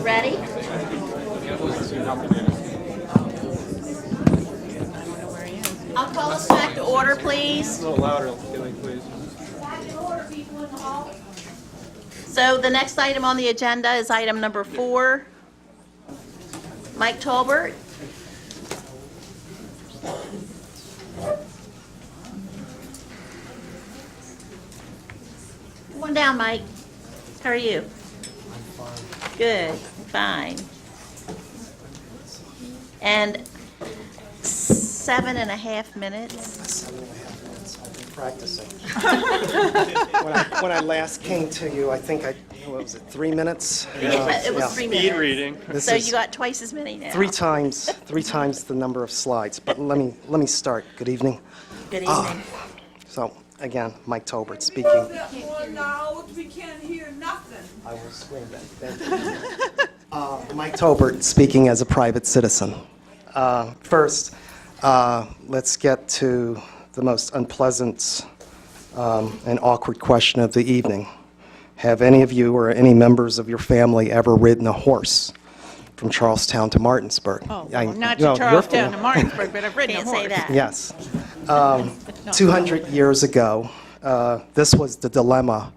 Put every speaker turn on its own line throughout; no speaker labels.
Ready? I'll call us back to order, please.
A little louder, Kelly, please.
So the next item on the agenda is item number 4. Mike Tolbert. Come on down, Mike. How are you? I'm fine. Good, fine. And 7.5 minutes.
7.5 minutes. I've been practicing. when I last came to you, I think what was it, 3 minutes?
Yeah, it was 3 minutes.
Speed reading.
So you got twice as many now.
Three times the number of slides. But let me start. Good evening.
Good evening.
So again, Mike Tolbert speaking.
That more loud, we can't hear nothing.
I will scream that. Mike Tolbert speaking as a private citizen. First, let's get to the most unpleasant and awkward question of the evening. Have any of you or any members of your family ever ridden a horse from Charlestown to Martinsburg?
Oh,
I-
well, not
no,
to
your
Charlestown
family.
to Martinsburg, but I've ridden a
Can't
horse.
say that.
Yes. 200 years ago, this was the dilemma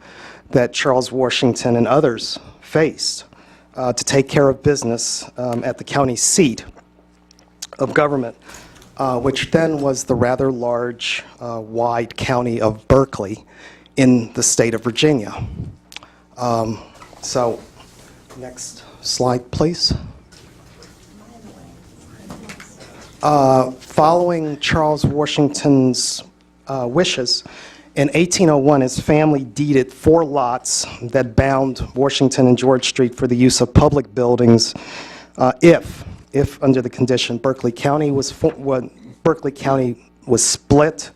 that Charles Washington and others faced to take care of business at the county seat of government, which then was the rather large, wide county of Berkeley in the state of Virginia. So, next slide, please. Following Charles Washington's wishes, in 1801, his family deeded 4 lots that bound Washington and George Street for the use of public buildings if under the condition Berkeley County was split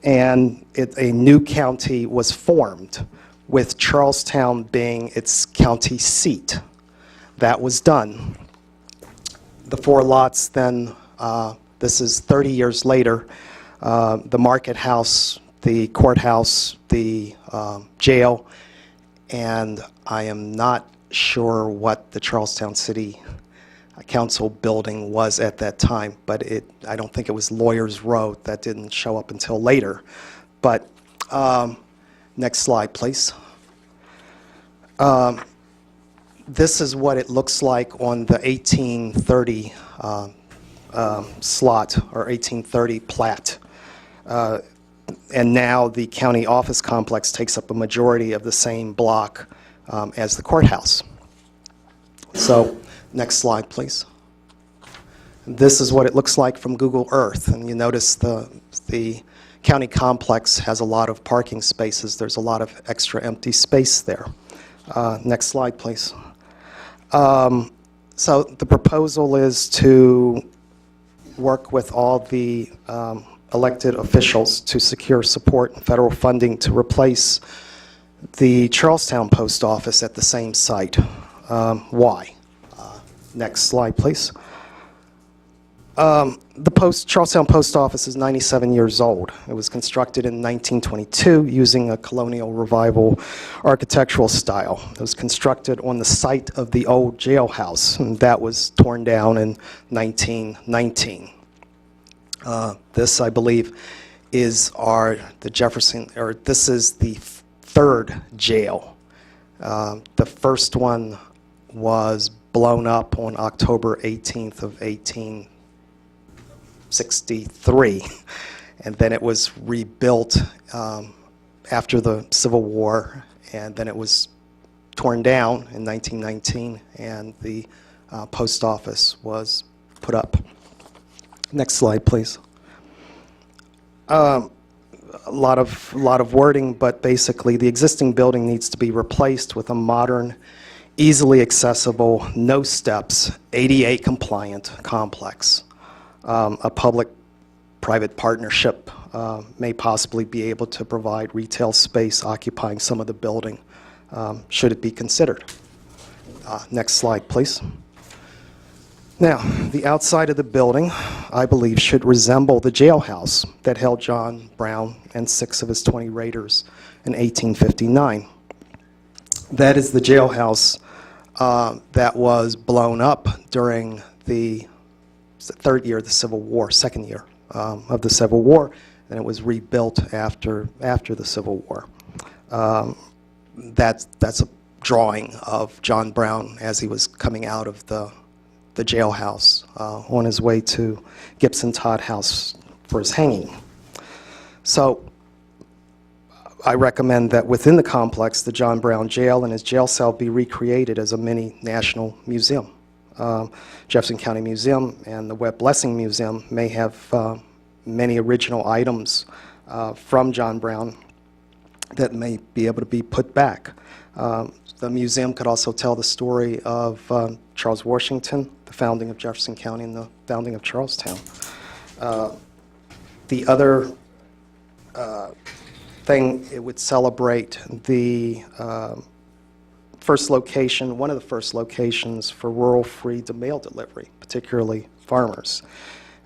and a new county was formed, with Charlestown being its county seat. That was done. The 4 lots then, this is 30 years later, the market house, the courthouse, the jail, and I am not sure what the Charlestown City Council building was at that time, but I don't think it was Lawyers Row. That didn't show up until later. But next slide, please. This is what it looks like on the 1830 slot or 1830 plat. And now the county office complex takes up a majority of the same block as the courthouse. So, next slide, please. This is what it looks like from Google Earth, and you notice the county complex has a lot of parking spaces. There's a lot of extra empty space there. Next slide, please. So the proposal is to work with all the elected officials to secure support and federal funding to replace the Charlestown Post Office at the same site. Why? Next slide, please. The Charlestown Post Office is 97 years old. It was constructed in 1922 using a colonial revival architectural style. It was constructed on the site of the old jailhouse, and that was torn down in 1919. This, I believe, is this is the 3rd jail. The first one was blown up on October 18th of 1863, and then it was rebuilt after the Civil War, and then it was torn down in 1919, and the post office was put up. Next slide, please. A lot of wording, but basically the existing building needs to be replaced with a modern, easily accessible, no steps, ADA compliant complex. A public-private partnership may possibly be able to provide retail space occupying some of the building, should it be considered. Next slide, please. Now, the outside of the building, I believe, should resemble the jailhouse that held John Brown and 6 of his 20 raiders in 1859. That is the jailhouse that was blown up during the third year of the Civil War, second year of the Civil War, and it was rebuilt after the Civil War. That's a drawing of John Brown as he was coming out of the jailhouse on his way to Gibson Todd House for his hanging. So I recommend that within the complex, the John Brown Jail and his jail cell be recreated as a mini national museum. Jefferson County Museum and the Webb Blessing Museum may have many original items from John Brown that may be able to be put back. The museum could also tell the story of Charles Washington, the founding of Jefferson County, and the founding of Charlestown. The other thing, it would celebrate the first location, one of the first locations for rural free mail delivery, particularly farmers.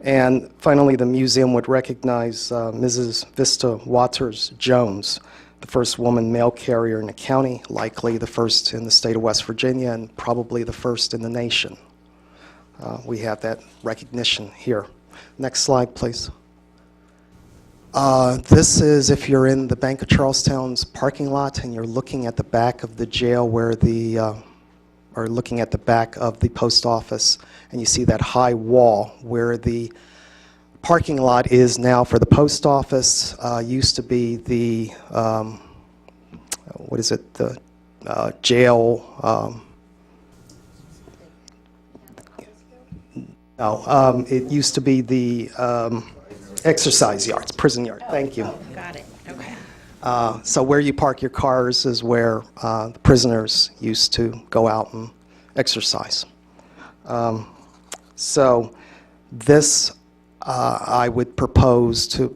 And finally, the museum would recognize Mrs. Vista Waters Jones, the first woman mail carrier in the county, likely the first in the state of West Virginia, and probably the first in the nation. We have that recognition here. Next slide, please. This is if you're in the Bank of Charlestown's parking lot and you're looking at the back of the jail where or looking at the back of the post office, and you see that high wall where the parking lot is now for the post office. Used to be the, what is it, the jail, no, it used to be the exercise yards, prison yard, thank you.
Got it, okay.
So where you park your cars is where the prisoners used to go out and exercise. So this, I would propose to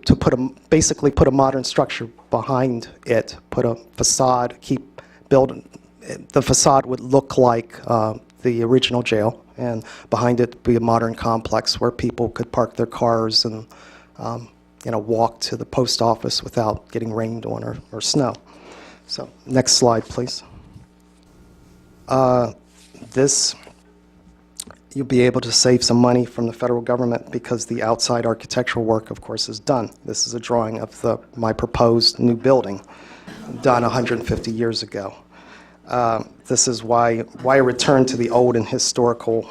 basically put a modern structure behind it, put a facade, keep building. The facade would look like the original jail, and behind it be a modern complex where people could park their cars and walk to the post office without getting rained on or snow. So next slide, please. This, you'll be able to save some money from the federal government because the outside architectural work, of course, is done. This is a drawing of my proposed new building done 150 years ago. This is why I returned to the old and historical,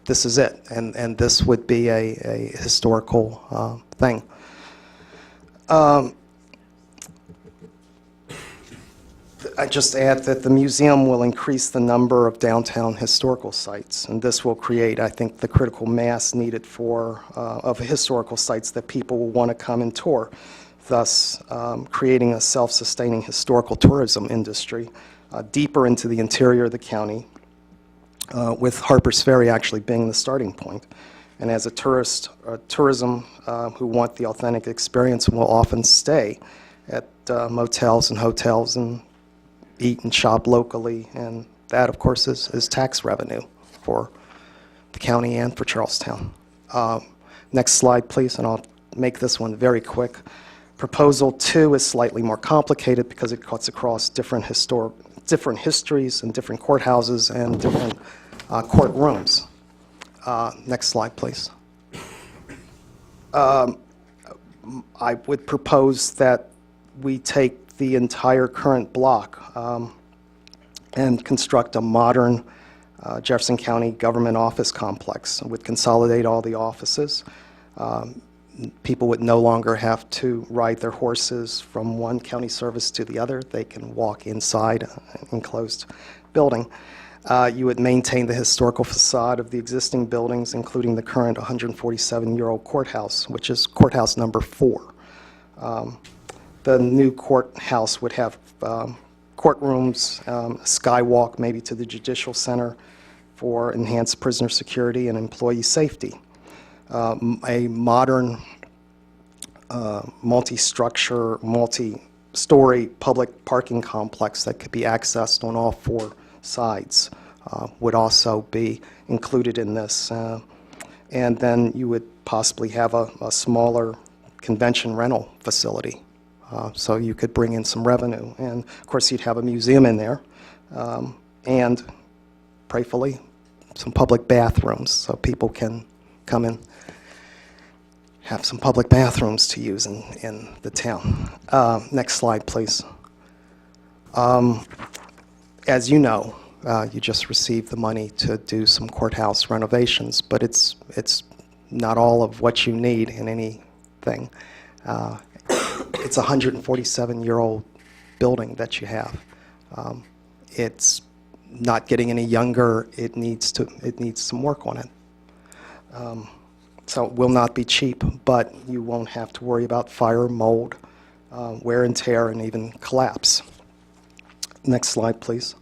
this is it, and this would be a historical thing. I just add that the museum will increase the number of downtown historical sites, and this will create, I think, the critical mass needed of historical sites that people will want to come and tour, thus creating a self-sustaining historical tourism industry deeper into the interior of the county, with Harper's Ferry actually being the starting point. And as a tourism who want the authentic experience will often stay at motels and hotels and eat and shop locally, and that, of course, is tax revenue for the county and for Charlestown. Next slide, please, and I'll make this one very quick. Proposal 2 is slightly more complicated because it cuts across different histories and different courthouses and different courtrooms. Next slide, please. I would propose that we take the entire current block and construct a modern Jefferson County government office complex. It would consolidate all the offices. People would no longer have to ride their horses from one county service to the other. They can walk inside an enclosed building. You would maintain the historical facade of the existing buildings, including the current 147-year-old courthouse, which is courthouse number 4. The new courthouse would have courtrooms, a skywalk maybe to the Judicial Center for enhanced prisoner security and employee safety. A modern multi-structure, multi-story public parking complex that could be accessed on all 4 sides would also be included in this. And then you would possibly have a smaller convention rental facility so you could bring in some revenue. And of course, you'd have a museum in there, and prayerfully, some public bathrooms so people can come and have some public bathrooms to use in the town. Next slide, please. As you know, you just received the money to do some courthouse renovations, but it's not all of what you need in anything. It's a 147-year-old building that you have. It's not getting any younger. It needs some work on it. So it will not be cheap, but you won't have to worry about fire, mold, wear and tear, and even collapse. Next slide, please.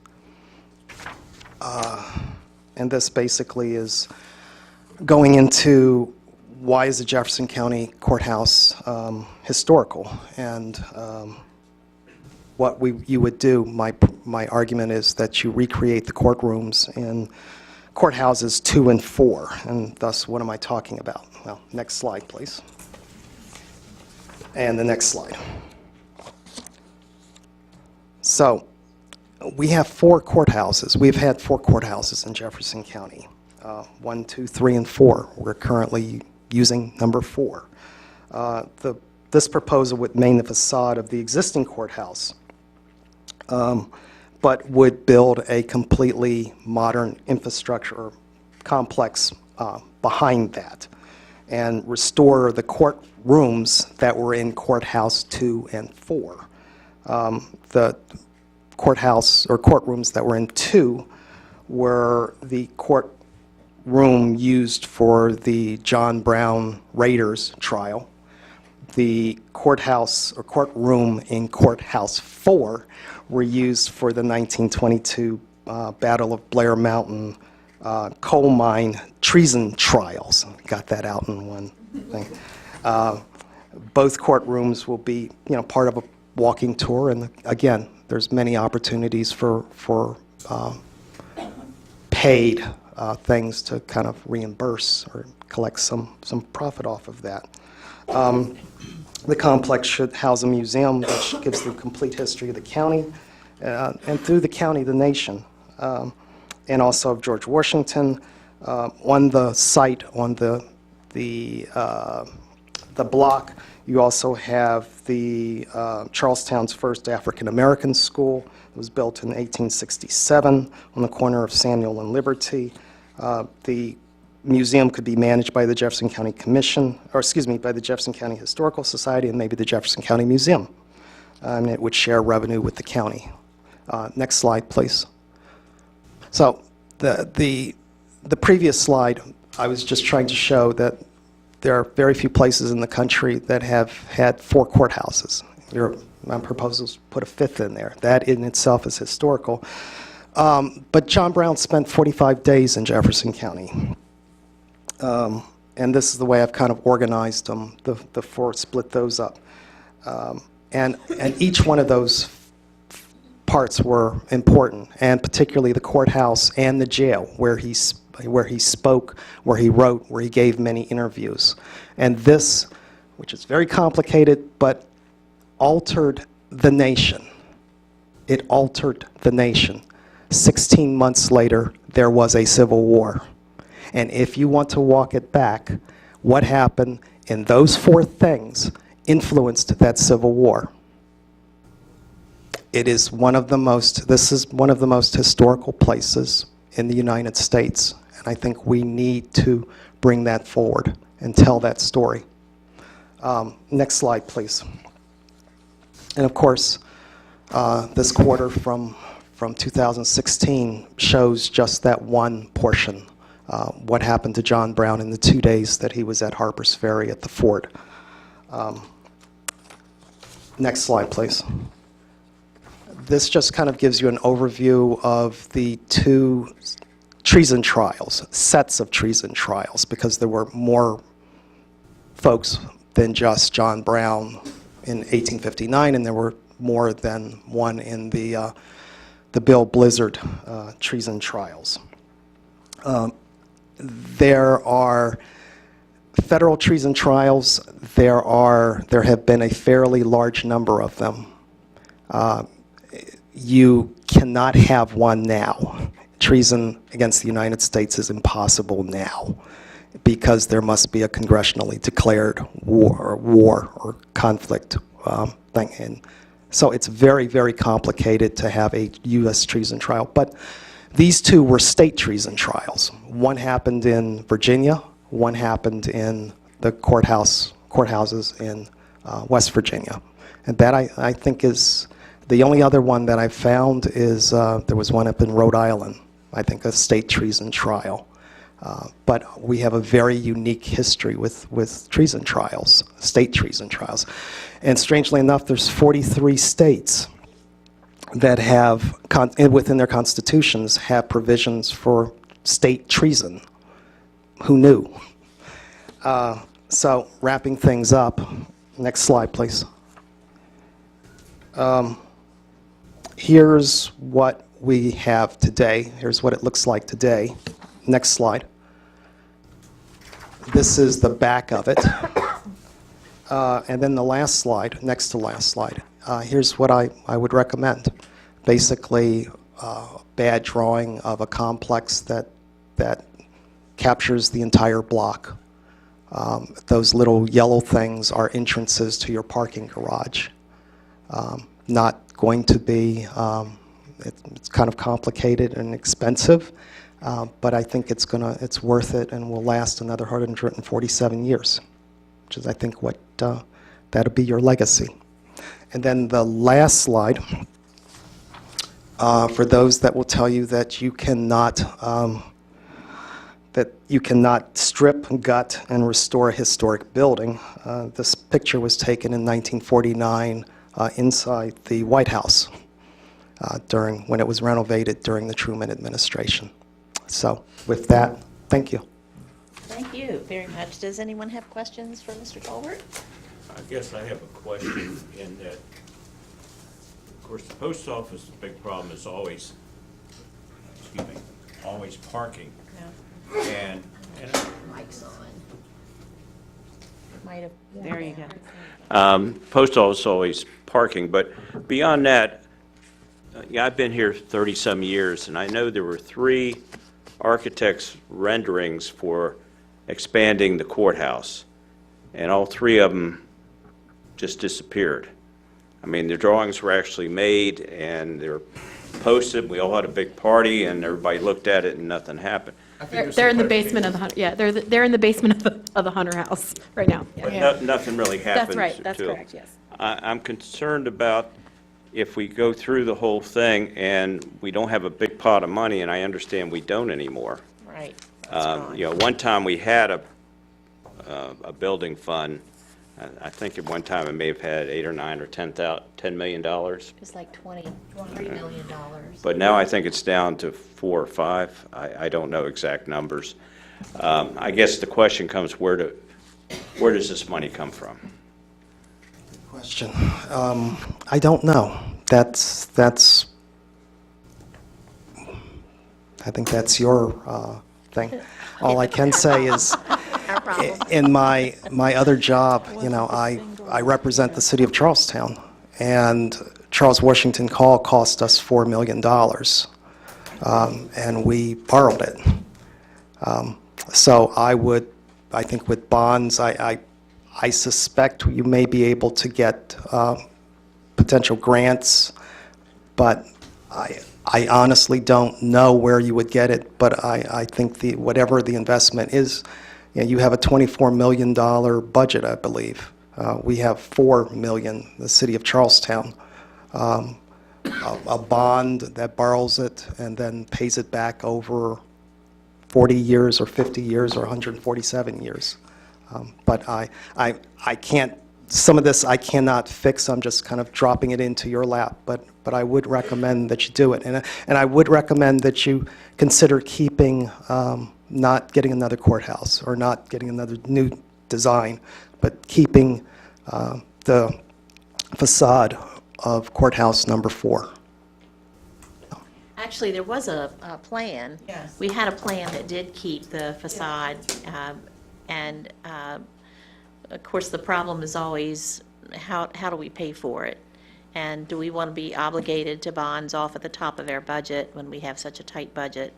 And this basically is going into why is the Jefferson County Courthouse historical, and what you would do. My argument is that you recreate the courtrooms in courthouses 2 and 4, and thus what am I talking about? Well, next slide, please. And the next slide. So we have 4 courthouses. We've had 4 courthouses in Jefferson County. 1, 2, 3, and 4. We're currently using number 4. This proposal would maintain the facade of the existing courthouse, but would build a completely modern infrastructure or complex behind that, and restore the courtrooms that were in courthouse 2 and 4. The courthouse or courtrooms that were in 2 were the courtroom used for the John Brown Raiders trial. The courthouse or courtroom in courthouse 4 were used for the 1922 Battle of Blair Mountain coal mine treason trials. Got that out in one thing. Both courtrooms will be, part of a walking tour, and again, there's many opportunities for paid things to kind of reimburse or collect some profit off of that. The complex should house a museum that gives the complete history of the county, and through the county, the nation, and also of George Washington. On the site, on the block, you also have the Charlestown's first African-American school. It was built in 1867 on the corner of Samuel and Liberty. The museum could be managed by the Jefferson County Commission, or excuse me, by the Jefferson County Historical Society and maybe the Jefferson County Museum. And it would share revenue with the county. Next slide, please. So the previous slide, I was just trying to show that there are very few places in the country that have had 4 courthouses. My proposal is to put a 5th in there. That in itself is historical. But John Brown spent 45 days in Jefferson County. And this is the way I've kind of organized them, the 4, split those up. And each one of those parts were important, and particularly the courthouse and the jail, where he spoke, where he wrote, where he gave many interviews. And this, which is very complicated, but altered the nation. It altered the nation. 16 months later, there was a civil war. And if you want to walk it back, what happened in those 4 things influenced that civil war. This is one of the most historical places in the United States. And I think we need to bring that forward and tell that story. Next slide, please. And of course, this quarter from 2016 shows just that one portion. What happened to John Brown in the 2 days that he was at Harper's Ferry at the fort. Next slide, please. This just kind of gives you an overview of the 2 treason trials, sets of treason trials, because there were more folks than just John Brown in 1859, and there were more than one in the Bill Blizzard treason trials. There are Federal treason trials, there have been a fairly large number of them. You cannot have one now. Treason against the United States is impossible now because there must be a congressionally declared war or conflict thing. And so it's very, very complicated to have a U.S. treason trial. But these two were state treason trials. One happened in Virginia, one happened in the courthouses in West Virginia. And that I think is, the only other one that I found is there was one up in Rhode Island, I think a state treason trial. But we have a very unique history with treason trials, state treason trials. And strangely enough, there's 43 states that have, within their constitutions, have provisions for state treason. Who knew? So wrapping things up, next slide, please. Here's what we have today. Here's what it looks like today. Next slide. This is the back of it. And then the last slide, next to last slide. Here's what I would recommend. Basically, a bad drawing of a complex that captures the entire block. Those little yellow things are entrances to your parking garage. Not going to be, it's kind of complicated and expensive, but I think it's worth it and will last another 147 years, which is, I think, what that'll be your legacy. And then the last slide, for those that will tell you that you cannot strip, gut, and restore a historic building. This picture was taken in 1949 inside the White House when it was renovated during the Truman administration. So with that, thank you.
Thank you very much. Does anyone have questions for Mr. Tolbert?
I guess I have a question in that, of course, the post office, the big problem is always, always parking. And
Mic's on. Might have, there you go.
post office always parking, but beyond that, I've been here 30-some years, and I know there were 3 architects' renderings for expanding the courthouse, and all 3 of them just disappeared. I mean, the drawings were actually made, and they're posted. We all had a big party, and everybody looked at it, and nothing happened.
They're in the basement of the Hunter, yeah, they're in the basement of the Hunter House right now.
But nothing really
That's
happened.
right, that's
to it.
correct, yes.
I'm concerned about if we go through the whole thing and we don't have a big pot of money, and I understand we don't anymore.
Right.
One time we had a building fund. I think at one time it may have had $8 or $9 or $10 million.
It's like $23 million.
But now I think it's down to 4 or 5. I don't know exact numbers. I guess the question comes, where does this money come from?
Question. I don't know. That's. I think that's your thing. All I can say is,
Our problem.
in my other job, I represent the city of Charlestown, and Charles Washington Hall cost us $4 million, and we borrowed it. So I think with bonds, I suspect you may be able to get potential grants, but I honestly don't know where you would get it, but I think whatever the investment is, you have a $24 million budget, I believe. We have $4 million, the city of Charlestown. A bond that borrows it and then pays it back over 40 years or 50 years or 147 years. But I can't, some of this I cannot fix. I'm just kind of dropping it into your lap. But I would recommend that you do it. And I would recommend that you consider keeping, not getting another courthouse or not getting another new design, but keeping the facade of courthouse number 4.
Actually, there was a plan.
Yes.
We had a plan that did keep the facade And of course, the problem is always, how do we pay for it? And do we want to be obligated to bonds off at the top of our budget when we have such a tight budget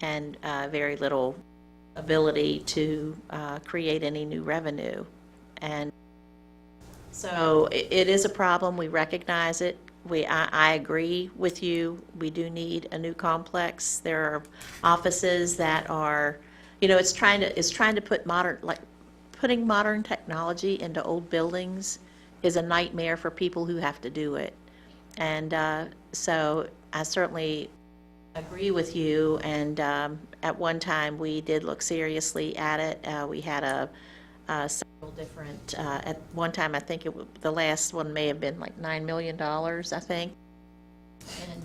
and very little ability to create any new revenue? And so it is a problem. We recognize it. I agree with you. We do need a new complex. There are offices that are, it's trying to put putting modern technology into old buildings is a nightmare for people who have to do it. And so I certainly agree with you. And at one time, we did look seriously at it. We had several different, at one time, I think the last one may have been like $9 million, I think. And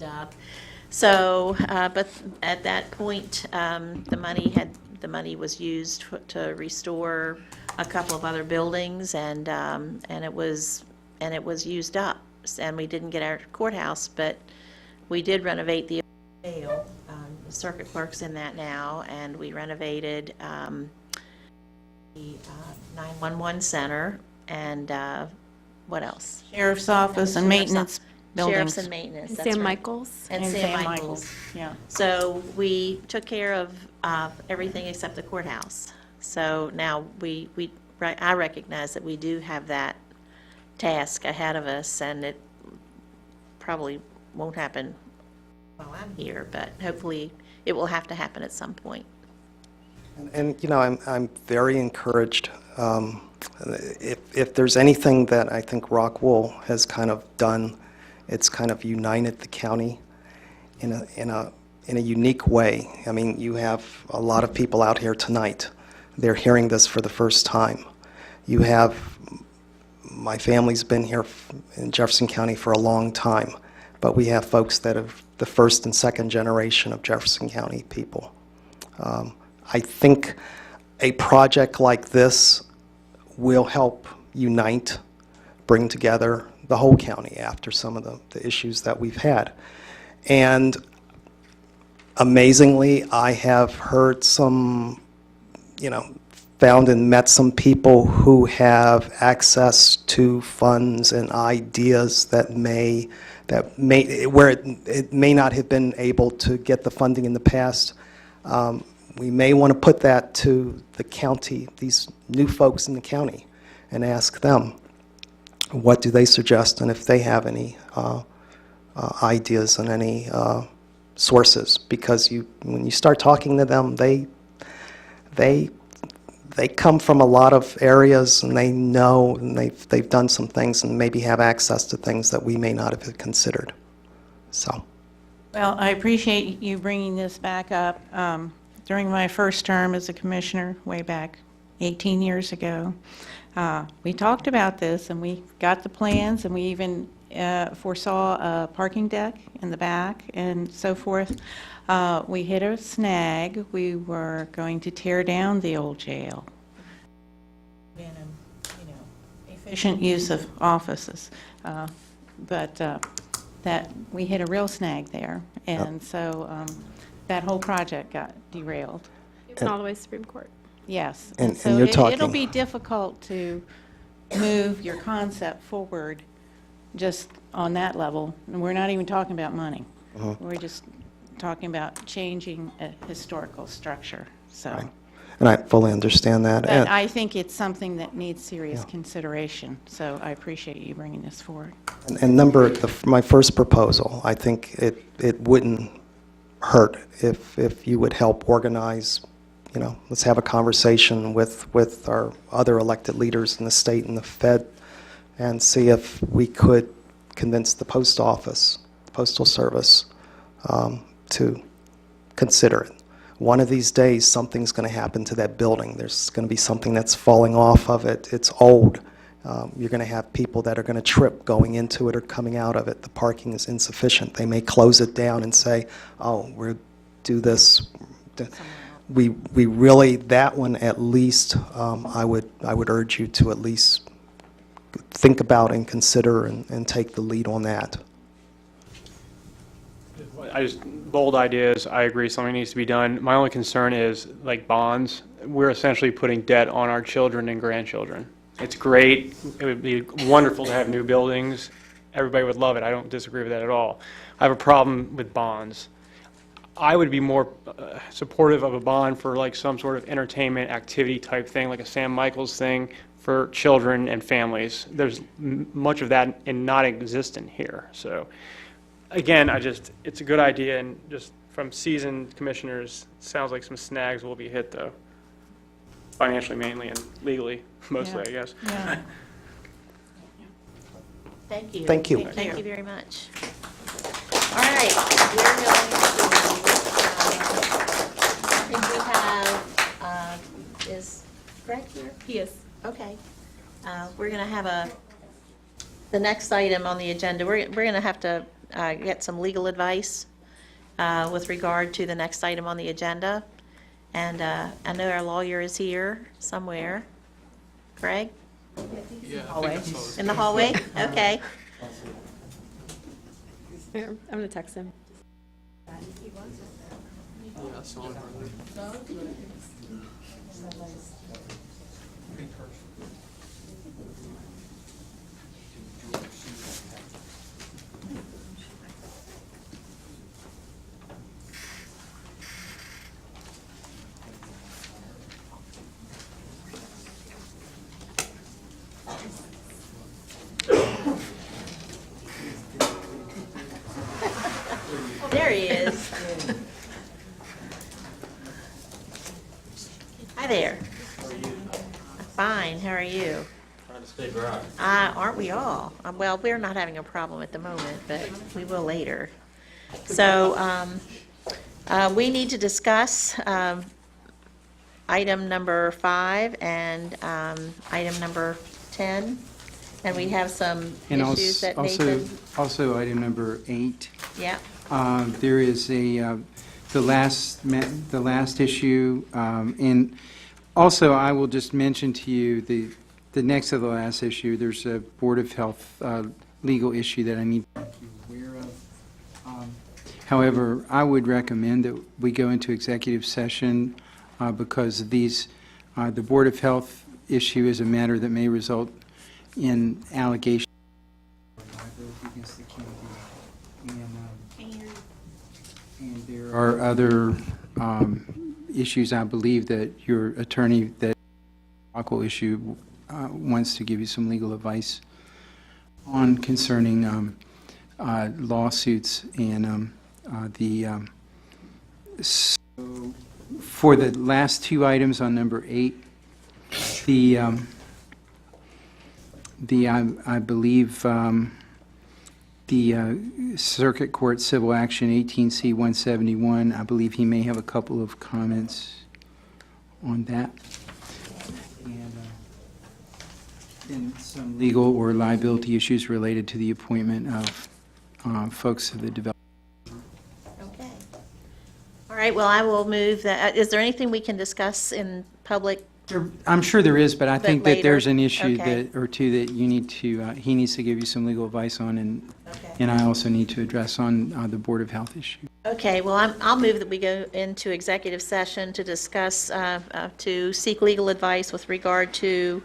but at that point, the money was used to restore a couple of other buildings, and it was used up. And we didn't get our courthouse, but we did renovate the jail. The circuit clerk's in that now, and we renovated the 911 center, and what else?
Sheriff's office and maintenance buildings.
Sheriff's and maintenance,
And
that's
Sam
right.
Michaels.
And Sam Michaels.
Yeah.
So we took care of everything except the courthouse. So now I recognize that we do have that task ahead of us, and it probably won't happen while I'm here, but hopefully it will have to happen at some point.
And I'm very encouraged. If there's anything that I think Rockwool has kind of done, it's kind of united the county in a unique way. I mean, you have a lot of people out here tonight. They're hearing this for the first time. You have, my family's been here in Jefferson County for a long time, but we have folks that are the first and second generation of Jefferson County people. I think a project like this will help unite, bring together the whole county after some of the issues that we've had. And amazingly, I have heard some, found and met some people who have access to funds and ideas where it may not have been able to get the funding in the past. We may want to put that to the county, these new folks in the county, and ask them, what do they suggest, and if they have any ideas and any sources. Because when you start talking to them, they come from a lot of areas, and they know, and they've done some things, and maybe have access to things that we may not have considered. So.
Well, I appreciate you bringing this back up. During my first term as a commissioner, way back 18 years ago, we talked about this, and we got the plans, and we even foresaw a parking deck in the back and so forth. We hit a snag. We were going to tear down the old jail. Been efficient use of offices, but that we hit a real snag there, and so that whole project got derailed.
It went all the way to Supreme Court.
Yes.
And
so
you're
it'll
talking-
be difficult to move your concept forward just on that level. And we're not even talking about money. We're just talking about changing a historical structure. So,
Right. And I fully understand that.
but
And-
I think it's something that needs serious consideration. So I appreciate you bringing this forward.
And my first proposal, I think it wouldn't hurt if you would help organize, let's have a conversation with our other elected leaders in the state and the Fed, and see if we could convince the post office, the Postal Service, to consider it. One of these days, something's going to happen to that building. There's going to be something that's falling off of it. It's old. You're going to have people that are going to trip going into it or coming out of it. The parking is insufficient. They may close it down and say, oh, we'll do this. We really, that one at least, I would urge you to at least think about and consider and take the lead on that.
bold ideas, I agree, something needs to be done. My only concern is, like bonds, we're essentially putting debt on our children and grandchildren. It's great, it would be wonderful to have new buildings, everybody would love it, I don't disagree with that at all. I have a problem with bonds. I would be more supportive of a bond for like some sort of entertainment activity type thing, like a Sam Michaels thing for children and families. There's much of that and not existent here, so. Again, it's a good idea, and just from seasoned commissioners, it sounds like some snags will be hit, though. Financially mainly and legally, mostly, I guess.
Yeah.
Thank you.
Thank you.
Thank you very much. All right, we're going to, I think we have, is Greg here?
He is.
Okay. We're going to have the next item on the agenda, we're going to have to get some legal advice with regard to the next item on the agenda. And I know our lawyer is here somewhere. Greg?
Hallway.
In the hallway? Okay.
I'm going to text him.
There he is. Hi there. Fine, how are you?
Trying to stay dry.
Aren't we all? Well, we're not having a problem at the moment, but we will later. So we need to discuss item number 5 and item number 10. And we have some
And
issues that
also,
Nathan,
also item number 8.
yeah,
There is the last issue, and also I will just mention to you the next to the last issue, there's a Board of Health legal issue that I need to make you aware of. However, I would recommend that we go into executive session because the Board of Health issue is a matter that may result in allegations of liability against the county. And there are other issues, I believe, that your attorney, that Aqua issue, wants to give you some legal advice on concerning lawsuits and so for the last 2 items on number 8, I believe the Circuit Court Civil Action 18C 171, I believe he may have a couple of comments on that. And some legal or liability issues related to the appointment of folks to the development.
okay. All right, well, I will move that. Is there anything we can discuss in public?
I'm sure there is, but I
But
think that there's
later.
an issue
Okay.
that, or two that you need to, he needs to give you some legal advice on,
Okay.
and I also need to address on the Board of Health issue.
Okay, well, I'll move that we go into executive session to discuss, to seek legal advice with regard to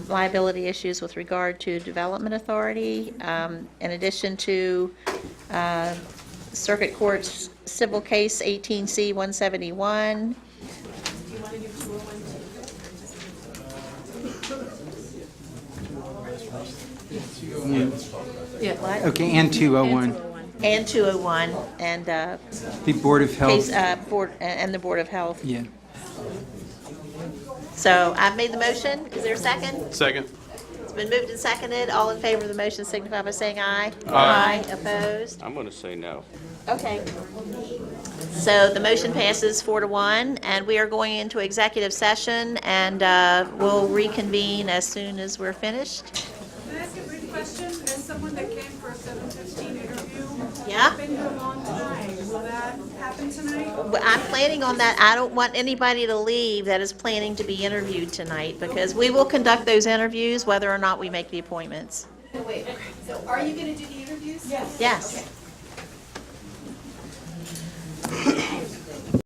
liability issues with regard to Development Authority, in addition to Circuit Court's Civil Case 18C 171. What?
Okay, and 201,
And 201, and
the Board of
case,
Health.
Board, and the Board of Health.
Yeah.
So I've made the motion. Is there a second?
Second.
It's been moved and seconded. All in favor of the motion signify by saying aye.
Aye.
Opposed?
I'm going to say no.
Okay. So the motion passes 4-1, and we are going into executive session, and we'll reconvene as soon as we're finished.
Can I ask a brief question? As someone that came for a 7:15 interview,
Yeah?
been here a long time, will that happen tonight?
I'm planning on that. I don't want anybody to leave that is planning to be interviewed tonight, because we will conduct those interviews whether or not we make the appointments.
Wait, so are you going to do the interviews? Yes.
Yes.